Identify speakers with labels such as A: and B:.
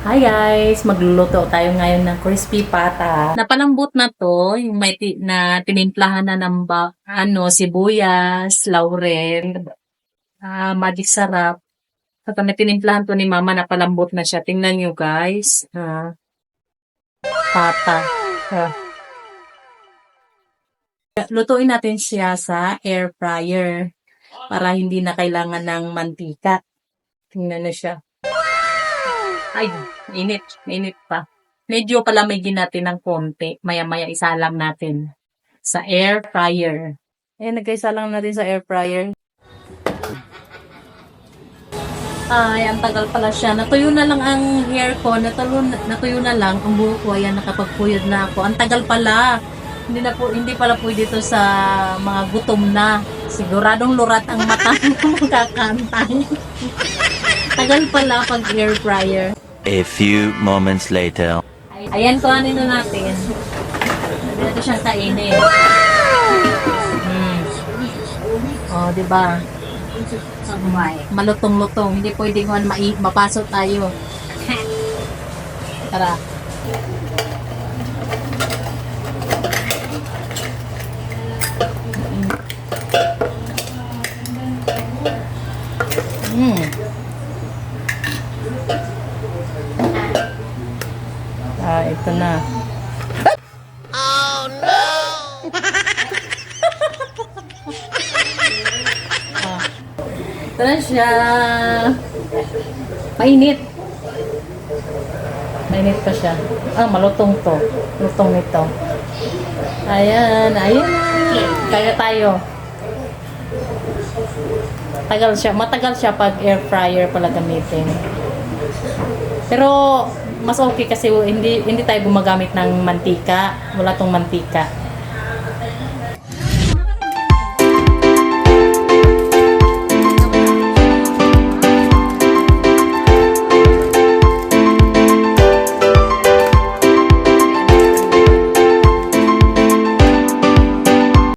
A: Hi guys! Magluluto tayo ngayon ng crispy pata. Napalambot na to, yung may na tinimplahan na ng sibuyas, laurel, magic sarap. At may tinimplahan to ni mama, napalambot na siya. Tingnan nyo guys. Pata. Lutuin natin siya sa air fryer para hindi na kailangan ng mantika. Tingnan nyo siya. Ay, init. Init pa. Medyo palamigin natin ng konti. Maya-maya isalang natin sa air fryer. Ayan, nagkaisalang natin sa air fryer. Ay, ang tagal pala siya. Natuyo na lang ang hair ko. Natuyo na lang ang buhok ko. Ayan, nakapagpuyod na ako. Ang tagal pala. Hindi pala pwede dito sa mga gutom na. Siguradong lurat ang mata mo kakantay. Tagal pala pag air fryer.
B: A few moments later.
A: Ayan, kuhanin na natin. Dito siyang kainin. Oh, di ba? Malutong-lutong. Hindi pwedeng mapasok tayo. Tara. Ito na. Oh no! Ito na siya. Mainit. Mainit pa siya. Malutong to. Lutong nito. Ayan. Ayan. Kaya tayo. Matagal siya pag air fryer pala gamitin. Pero mas okay kasi hindi tayo gumagamit ng mantika. Wala tong mantika.